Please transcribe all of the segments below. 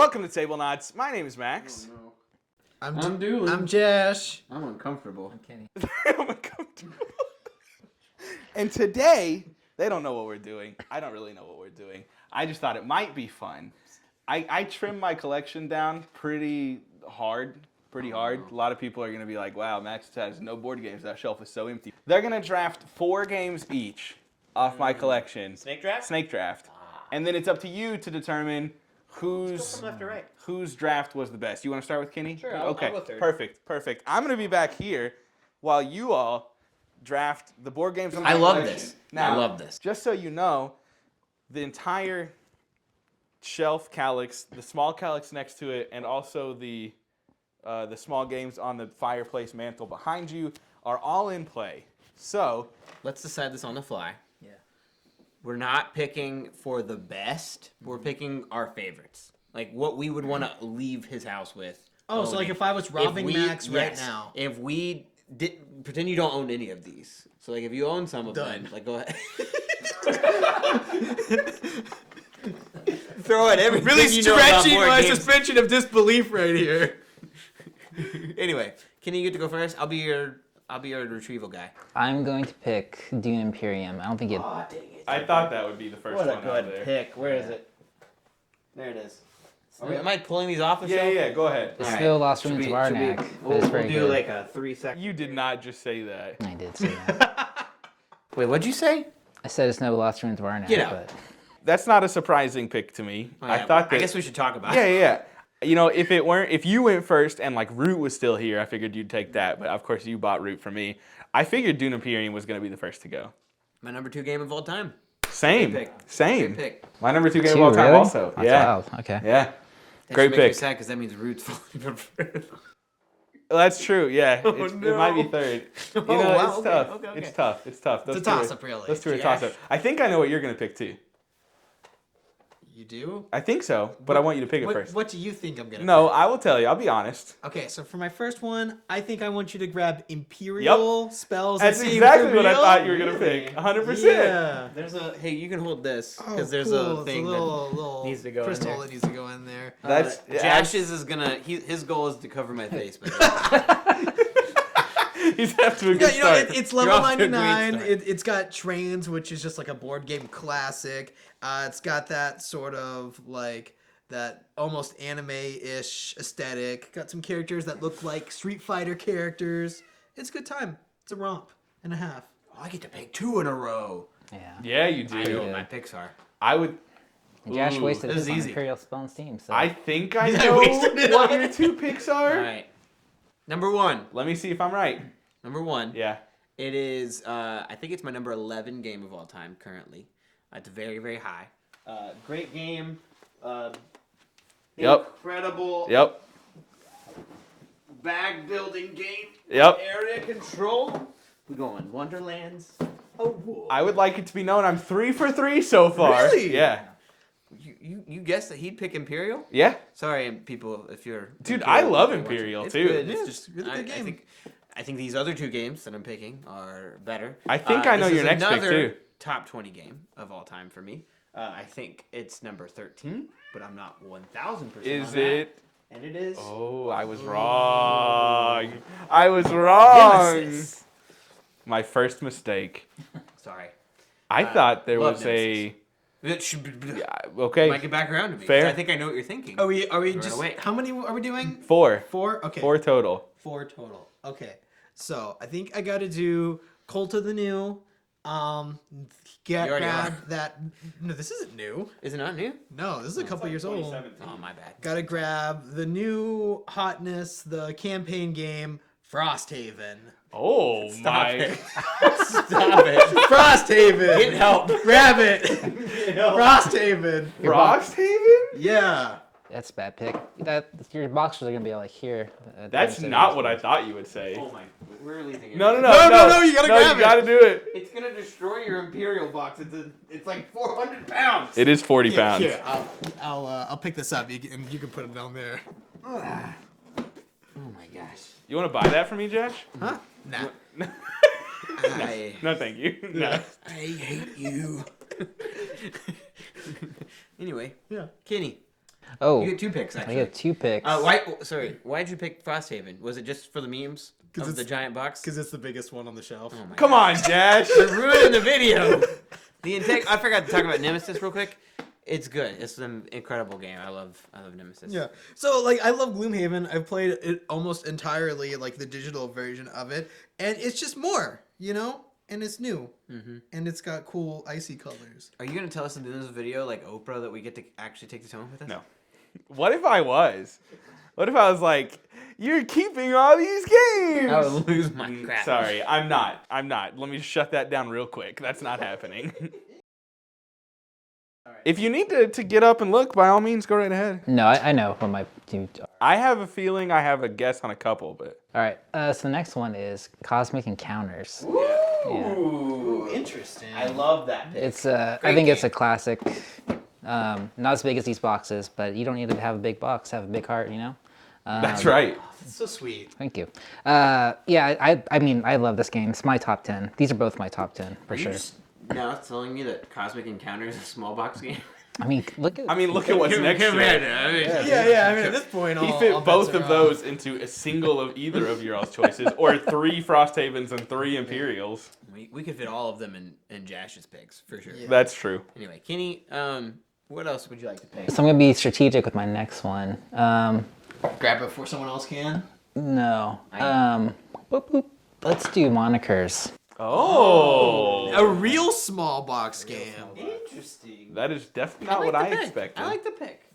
Welcome to Tablenauts. My name is Max. Oh, no. I'm Doolin. I'm Jash. I'm uncomfortable. I'm Kenny. I'm uncomfortable. And today, they don't know what we're doing. I don't really know what we're doing. I just thought it might be fun. I trimmed my collection down pretty hard. A lot of people are going to be like, wow, Max has no board games. That shelf is so empty. They're going to draft 4 games each off my collection. Snake draft? Snake draft. And then it's up to you to determine whose From left to right. whose draft was the best. You want to start with Kenny? Sure, I'll go third. Perfect. I'm going to be back here while you all draft the board games on my I love collection. this. Now, I love this. Just so you know, the entire shelf calyx, the small calyx next to it, and also the small games on the fireplace mantle behind you are all in play. So Let's decide this on the fly. Yeah. We're not picking for the best. We're picking our favorites. Like what we would want to leave his house with. Oh, so like if I was robbing Max right yes, now. If we did pretend you don't own any of these. So like if you own some of them, like go ahead. Throw at everything. Really you know about stretching board my games. suspension of disbelief right here. Anyway, can you get to go first? I'll be your retrieval guy. I'm going to pick Dune Imperium. I don't think it. Oh, dang it. I thought that would be the first What a one out good there. pick. Where is it? There it is. Am I pulling these off the shelf? Yeah, go ahead. It's All still right. Lost Should Ruins of we- should we- Arnak, but We'll, it's we'll very do good. like a 3-second. You did not just say that. I did say that. Wait, what'd you say? I said it's no Lost Ruins of Arnak, Get out. but That's not a surprising pick to me. Oh, I yeah, thought that. I guess we should talk about it. Yeah. You know, if you went first and like Root was still here, I figured you'd take that. But of course, you bought Root for me. I figured Dune Imperium was going to be the first to go. My number 2 game of all time. Same. Good pick. Same. Good pick. My number 2 game of Two, all time really? also. That's Yeah. wild. Okay. Yeah. That Great should make me pick. sad because that means Root's falling apart. Well, that's true. Yeah. Oh, It might be no. third. You Oh, know, wow, it's okay, tough. okay. It's tough. It's tough. It's a toss-up, really. Let's do a Jash. toss-up. I think I know what you're going to pick too. You do? I think so, but I want you to pick it What, first. what do you think I'm gonna No, I will tell you. I'll be honest. Okay, so for my first one, I think I want you to grab Imperial spells. That's and see exactly if what I they're thought you real. were going to pick. 100%. Yeah. There's a hey, you can hold this Oh, because there's cool. a thing it's a little needs to go in crystal there. that needs to go in there. That's Jash's is gonna. His goal is to cover my face. But He's off to a good Yeah, you know, start. it's You're level off to a great 99. start. It's got Trains, which is just like a board game classic. It's got that sort of like that almost anime-ish aesthetic. Got some characters that look like Street Fighter characters. It's a good time. It's a romp and a half. I get to pick 2 in a row. yeah. Yeah, you I know do. what my picks are. I would. And Jash Ooh, wasted this his is on easy. Imperial Spell and Steam. So I think I Yeah, know wasted it what on your 2 picks are. All right. Number 1. Let me see if I'm right. Number 1. Yeah. It is. I think it's my number 11 game of all time currently. It's very, very high. Great game. Yep. Incredible. Yep. Bag building game. Yep. Area control. We going Wonderlands. Oh. I would like it to be known I'm 3 for 3 so far. Really? Yeah. You guessed that he'd pick Imperial? Yeah. Sorry, people, if you're. Dude, Imperial, I love if you're watching. Imperial, It's too. Good. Yeah, It's it's just a really good game. I think these other 2 games that I'm picking are better. I think I know this your is next pick, another too. top 20 game of all time for me. I think it's number 13, but I'm not 1,000% Is on that. it? And it is. Oh, I was wrong. I was wrong. Nemesis. My first mistake. Sorry. I thought there love was Nemesis. a. It should be, Yeah, okay. might get back around to me. Fair. 'Cause I think I know what you're thinking. Are we Right just away. how many are we doing? 4. 4? Okay. 4 total. 4 total. Okay. So I think I gotta do Cult of the New. You already Grab are. that. No, this isn't new. Is it not new? No, this is a couple years old. Oh, my bad. Gotta grab the new hotness, the campaign game, Frosthaven. Oh, my. it. Stop it. Frosthaven! Get help. Grab it! Frosthaven! Frosthaven? Yeah. that's a bad pick. Your boxers are gonna be like here. That's not what I thought you would say. Oh, my. We're leaving it. No, No, you gotta grab you it. gotta do it. It's going to destroy your Imperial box. It's like 400 pounds. It is 40 pounds. Here, I'll pick this up and you can put it down there. Oh, my gosh. You want to buy that for me, Jash? Huh? Nah. No, thank you. No. I hate you. Anyway, Yeah. Kenny. Oh, You get 2 picks, I actually. get 2 picks. Why'd you pick Frosthaven? Was it just for the memes of it's- the giant box? Because it's the biggest one on the shelf. Oh my Come God. on, Jash. You're ruining the video. I forgot to talk about Nemesis real quick. It's good. It's an incredible game. I love Nemesis. Yeah. So like I love Gloomhaven. I've played it almost entirely, like the digital version of it, and it's just more, and it's new, and it's got cool icy colors. Are you gonna tell us in this video like Oprah that we get to actually take this home with us? No. What if I was? What if I was like, you're keeping all these games? I would lose my crap. Sorry, I'm not. Let me shut that down real quick. That's not happening. If you need to get up and look, by all means, go right ahead. No, I know what my team are. I have a feeling I have a guess on a couple, but All right, so the next one is Cosmic Encounters. Ooh, Interesting. I love that pick. It's I think it's a classic. Not as big as these boxes, but you don't need to have a big box, have a big heart, that's right. It's so sweet. Thank you. Yeah, I mean, I love this game. It's my top 10. These are both my top 10 for Are you sure. just now telling me that Cosmic Encounters is a small box game? I mean, look at. Look at what's next to it. Yeah. I mean, at this point, He all fit bets both are of off. those into a single of either of your all's choices, or 3 Frosthavens and 3 Imperials. We could fit all of them in Jash's picks for sure. Yeah. That's true. Anyway, Kenny, what else would you like to pick? So I'm gonna be strategic with my next one. Grab it before someone else can. No. Boop, boop. Let's do monikers. Oh. A real small box game. Interesting. That is definitely not what I expected. I like the pick.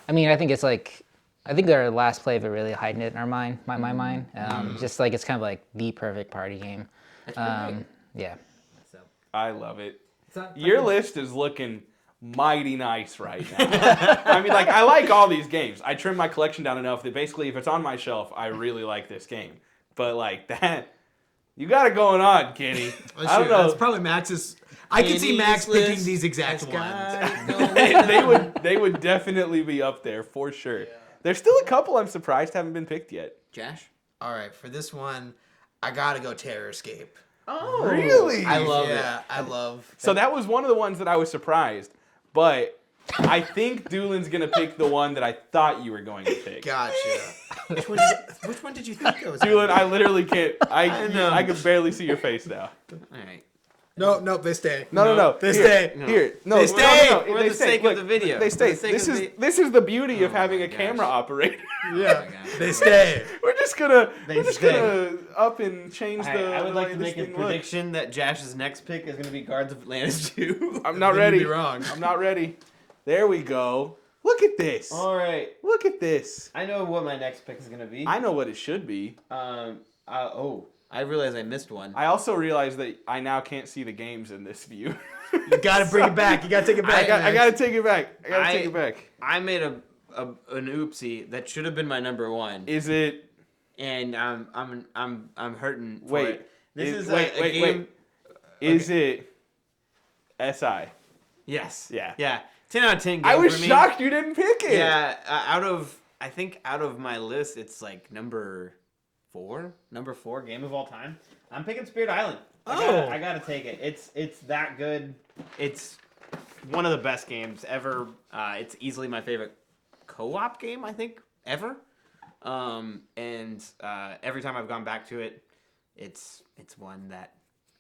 I mean, I think it's like, I think their last play of it really heightened it in our mind, my mind. Just like it's kind of like the perfect party game. Yeah. So, I love it. not Your list is looking mighty nice right now. I like all these games. I trim my collection down enough that basically if it's on my shelf, I really like this game. But like that, you got it going on, Kenny. I don't know. That's probably Max's. I can see Max picking these exact ones. they would definitely be up there for sure. There's still a couple I'm surprised haven't been picked yet. Jash? All right, for this one, I gotta go Terror Escape. Oh, Really? I love it. Yeah, I love. So that was one of the ones that I was surprised, but I think Doolin's gonna pick the one that I thought you were going to pick. Gotcha. which one did you think it was? Doolin, I literally can't. know. I can barely see your face now. All right. No, they stay. No. They Here, stay. Here, no, They stay. No, For they the stay. sake Look, of the video. They For stay. the sake This of is this is the beauty of Oh having my a gosh. camera operator. Yeah, Oh my gosh. they stay. We're just gonna stay. up and change the. I would like way to this make a thing looks. prediction that Jash's next pick is going to be Guards of Atlantis 2. I'm not Then ready. you'd be wrong. I'm not ready. There we go. Look at this. All right. Look at this. I know what my next pick is going to be. I know what it should be. I realized I missed one. I also realize that I now can't see the games in this view. You gotta bring it back. You gotta take it back. I gotta take it back. I gotta take it back. I made an oopsie that should have been my number one, Is it? and I'm hurting. For Wait. it. This is wait. a game. Is it? SI. Yes. Yeah. Yeah. 10 out of 10 game I was for me. shocked you didn't pick it. Yeah. I think out of my list, it's like number four game of all time. I'm picking Spirit Island. I gotta take it. It's that good. It's one of the best games ever. It's easily my favorite co-op game, I think, ever. And every time I've gone back to it, it's one that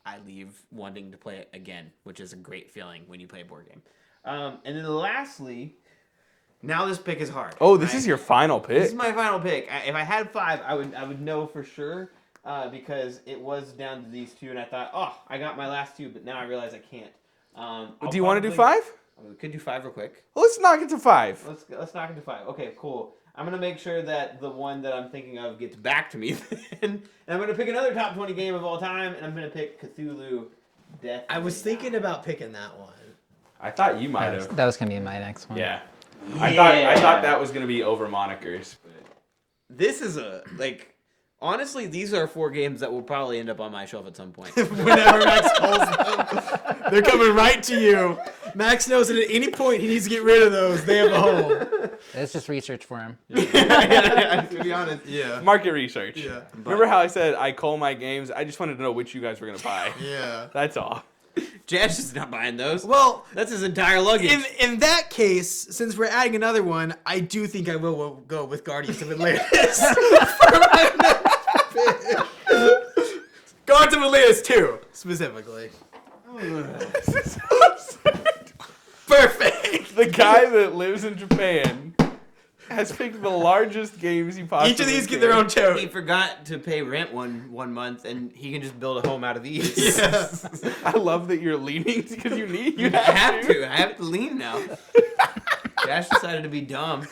I leave wanting to play it again, which is a great feeling when you play a board game. And then lastly, now this pick is hard. Oh, this is your final This pick. is my final pick. If I had 5, I would know for sure. Because it was down to these 2, and I thought, oh, I got my last 2, but now I realize I can't. Do you want to do 5? We could do 5 real quick. Let's knock it to 5. Let's knock it to 5. Okay, cool. I'm gonna make sure that the one that I'm thinking of gets back to me, and I'm gonna pick another top 20 game of all time, and I'm gonna pick Cthulhu Death. I was thinking about picking that one. I thought you might have. That was gonna be my next one. Yeah. I thought that was gonna be over monikers. This is honestly, these are 4 games that will probably end up on my shelf at some point. Whenever Max calls them, they're coming right to you. Max knows that at any point he needs to get rid of those. They have a home. Let's just research for him. To be honest. Yeah. Market research. Yeah. Remember how I said I call my games? I just wanted to know which you guys were gonna buy. Yeah. That's all. Jash is not buying those. Well, That's his entire luggage. in that case, since we're adding another one, I do think I will go with Guardians of Atlantis for my next pick. Guardians of Atlantis 2, specifically. Perfect. The guy that lives in Japan has picked the largest games he possibly Each of these get can. their own choke. He forgot to pay rent one month, and he can just build a home out of these. Yeah. I love that you're leaning because you I have to. I have to lean now. Jash decided to be dumb.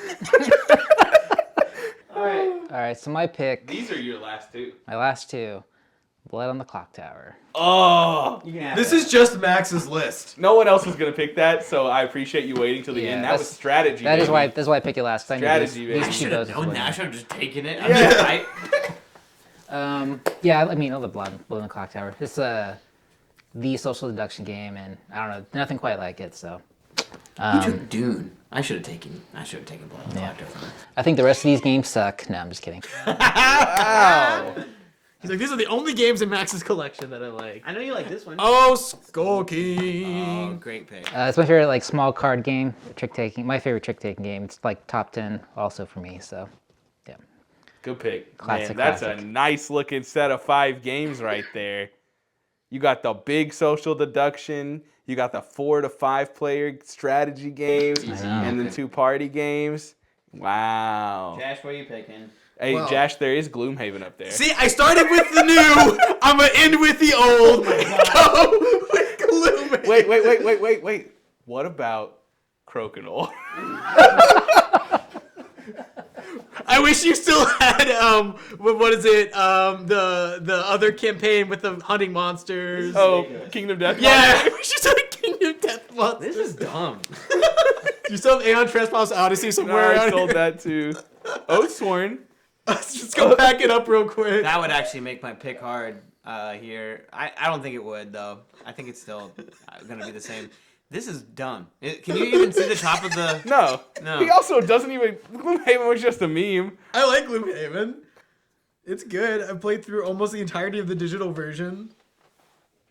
All right, so my pick, These are your last two. my last two, Blood on the Clock Tower. Oh, This is just Max's list. no one else was gonna pick that, so I appreciate you waiting till the Yeah, end. That was that's- strategy. That is baby. why I picked it last. 'Cause I knew Strategy, baby. I these should two have goes known with that. I it. should have just taken it. Yeah. Yeah, I mean, the Blood on the Clock Tower. It's the social deduction game, and I don't know, nothing quite like it. So You took Dune. I should have taken Blood on the Clock Tower. I think the rest of these games suck. No, I'm just kidding. Wow. He's like, these are the only games in Max's collection that I like. I know you like this one. Oh, Skull Oh, King. great pick. It's my favorite like small card game, trick taking. My favorite trick taking game. It's like top 10 also for me. So yeah. Good pick. Classic, Man, that's classic. a nice looking set of 5 games right there. You got the big social deduction. You got the 4 to 5 player strategy games, and the 2 party games. Wow. Jash, what are you picking? Hey, Well- Jash, there is Gloomhaven up there. See, I started with the new. I'm gonna end with the old. Go with Gloom. Wait. What about Crokinole? I wish you still had what is it? The other campaign with the hunting monsters. Oh, Kingdom Death. Yeah, I wish you still had Kingdom Death Monsters. This is dumb. You still have Aeon Trespass Odyssey No, somewhere I around sold here? that too. Oathsworn. Let's just go back it up real quick. That would actually make my pick hard here. I don't think it would, though. I think it's still going to be the same. This is dumb. Can you even see the top of the... No. No. He also doesn't even. Gloomhaven was just a meme. I like Gloomhaven. It's good. I played through almost the entirety of the digital version.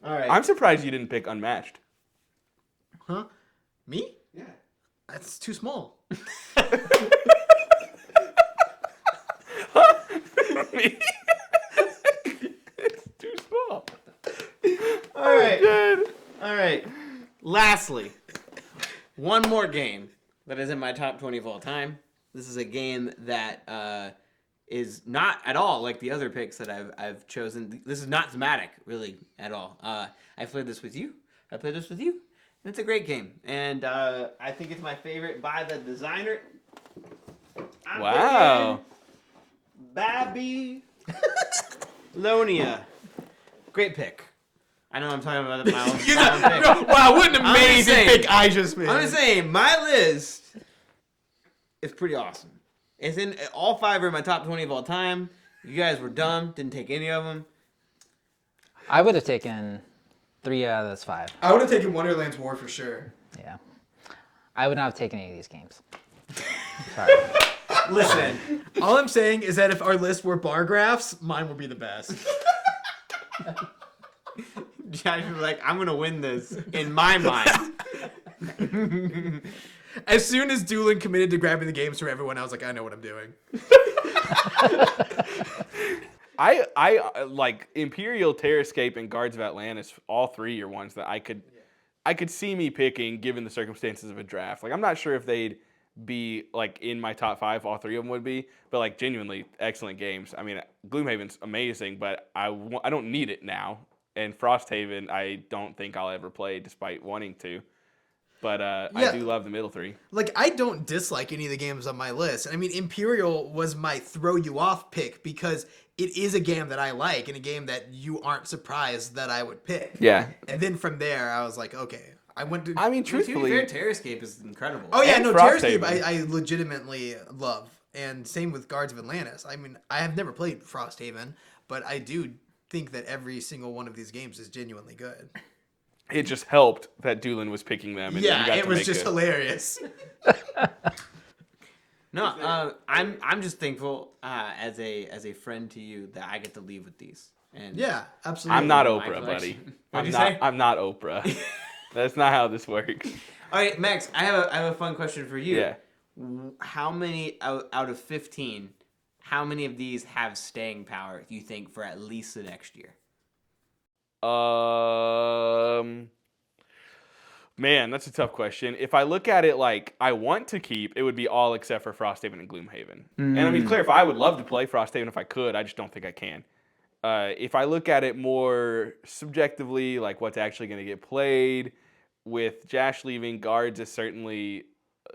All right. I'm surprised you didn't pick Unmatched. Huh? Me? Yeah. That's too small. Me? It's too small. All right. Good. All right. Lastly, one more game that is in my top 20 of all time. This is a game that is not at all like the other picks that I've chosen. This is not thematic, really, at all. I played this with you. I played this with you. And it's a great game. And I think it's my favorite by the designer. I'm Wow. picking Babylonia. Great pick. I know I'm talking about my own pick. Wow, what an I'm just amazing saying. pick I just made. I'm just saying, my list is pretty awesome. It's in all 5 are in my top 20 of all time. You guys were dumb, didn't take any of them. I would have taken 3 out of those 5. I would have taken Wonderland's War for sure. Yeah. I would not have taken any of these games. Sorry. Listen, All I'm saying is that if our list were bar graphs, mine would be the best. Josh was like, I'm gonna win this in my mind. As soon as Doolin committed to grabbing the games from everyone, I was like, I know what I'm doing. I like Imperial, Terrascape, and Guards of Atlantis. All 3 are ones that I could see me picking given the circumstances of a draft. Like I'm not sure if they'd be like in my top 5. All 3 of them would be, but like genuinely excellent games. I mean, Gloomhaven's amazing, but I don't need it now. And Frosthaven, I don't think I'll ever play, despite wanting to. But Yeah. I do love the middle 3. Like, I don't dislike any of the games on my list. I mean, Imperial was my throw you off pick because it is a game that I like and a game that you aren't surprised that I would pick. Yeah. And then from there, I was like, okay. I went to. I mean, To be truthfully, fair, Terrascape is incredible. Oh, yeah, and no, Frosthaven. Terrascape I legitimately love. And same with Guards of Atlantis. I mean, I have never played Frosthaven, but I do think that every single one of these games is genuinely good. it just helped that Doolin was picking them. And you Yeah, got it to was make just it. hilarious. No, I'm just thankful as a friend to you that I get to leave with these. And Yeah, absolutely. I'm not My Oprah, buddy. collection. What'd you say? I'm not Oprah. That's not how this works. All right, Max, I have a fun question for you. Yeah. How many out of 15? How many of these have staying power? You think for at least the next year? Man, that's a tough question. If I look at it like I want to keep, it would be all except for Frosthaven and Gloomhaven. And I mean, clarify, I would love to play Frosthaven if I could. I just don't think I can. If I look at it more subjectively, like what's actually going to get played, with Jash leaving, Guards is certainly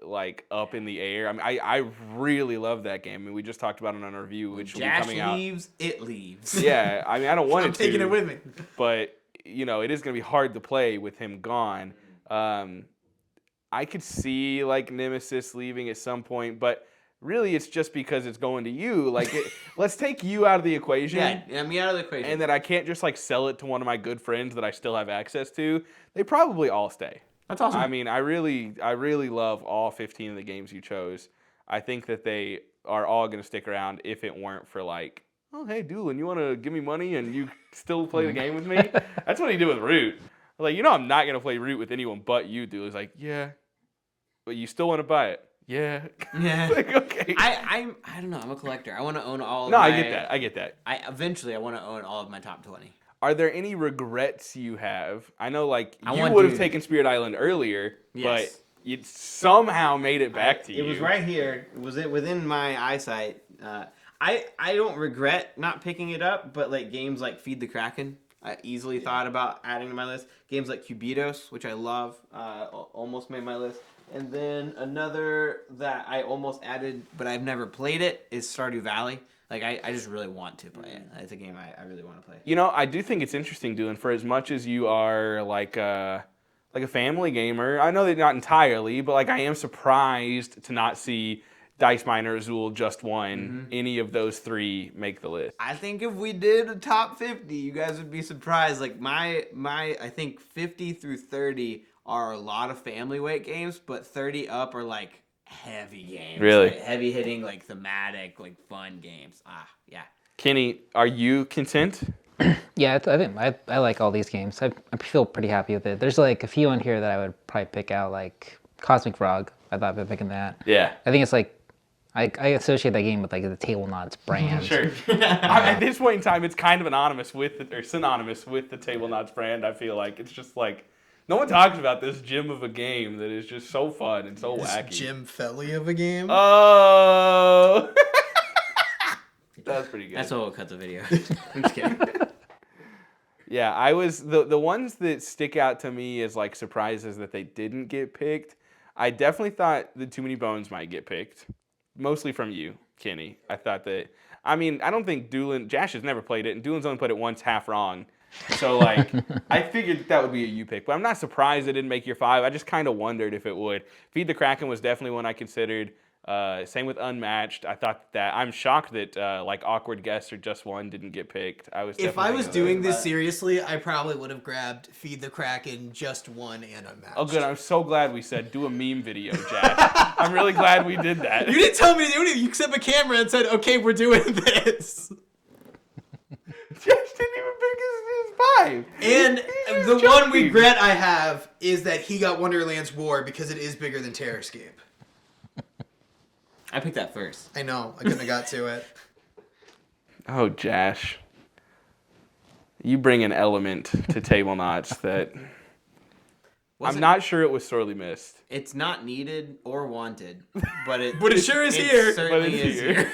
like up in the air. I mean, I really love that game. I mean, we just talked about it on our review, which will be Jash coming out. leaves, it leaves. Yeah, I mean, I don't want I'm it to. taking it with me. But you know, it is going to be hard to play with him gone. I could see like Nemesis leaving at some point, but really it's just because it's going to you. Like, let's take you out of the equation. Yeah, me out of the equation. And that I can't just like sell it to one of my good friends that I still have access to. They probably all stay. That's awesome. I mean, I really love all 15 of the games you chose. I think that they are all going to stick around if it weren't for like, oh, hey, Doolin, you want to give me money and you still play the game with me? That's what he did with Root. Like, you know, I'm not going to play Root with anyone but you, Doolin. He's like, yeah, but you still want to buy it. Yeah. Yeah. Like, okay. I don't know. I'm a collector. I want to own all of No, my... I get that. Eventually, I want to own all of my top 20. Are there any regrets you have? I know, like, I you want would have Dune. taken Spirit Island earlier, Yes. but you somehow made it back to you. It was right here. Was it within my eyesight? I don't regret not picking it up, but like games like Feed the Kraken, I easily thought about adding to my list. Games like Cubitos, which I love, almost made my list. And then another that I almost added, but I've never played it, is Stardew Valley. Like, I just really want to play it. It's a game I really want to play. You know, I do think it's interesting, Doolin, for as much as you are like a family gamer. I know that not entirely, but like I am surprised to not see Dice Miner, Azul, Just One, any of those three make the list. I think if we did a top 50, you guys would be surprised. Like my I think 50 through 30 are a lot of family weight games, but 30 up are like heavy games. Really? Like heavy hitting, like thematic, like fun games. Yeah. Kenny, are you content? Yeah, I think I like all these games. I feel pretty happy with it. There's like a few on here that I would probably pick out, like Cosmic Frog. I thought about picking that. Yeah. I think it's like I associate that game with like the Tablenauts brand. Sure. At this point in time, it's kind of synonymous with the Tablenauts brand. I feel like it's just like no one talks about this gem of a game that is just so fun and so wacky. Jim Felly of a game. Oh. That was pretty good. That's what we'll cut the video. I'm just kidding. Yeah, I was the ones that stick out to me as like surprises that they didn't get picked. I definitely thought the Too Many Bones might get picked, mostly from you, Kenny. I thought that. I mean, I don't think Doolin. Jash has never played it, and Doolin's only played it once, half wrong. So like, I figured that would be a you pick, but I'm not surprised it didn't make your 5. I just kind of wondered if it would. Feed the Kraken was definitely one I considered. Same with Unmatched. I thought that I'm shocked that like Awkward Guess or Just One didn't get picked. If I was doing this seriously, I probably would have grabbed Feed the Kraken, Just One, and Unmatched. Oh, good. I'm so glad we said do a meme video, Jash. I'm really glad we did that. You didn't tell me to do it. You set up a camera and said, "Okay, we're doing this." Jash didn't even pick his 5. And He's the one joking. regret I have is that he got Wonderland's War because it is bigger than Terrascape. I picked that first. I know. I couldn't have got to it. Oh, Jash. You bring an element to Tablenauts that I'm not sure it was sorely missed. It's not needed or wanted, but it But it sure is here. Certainly But it's is here. here.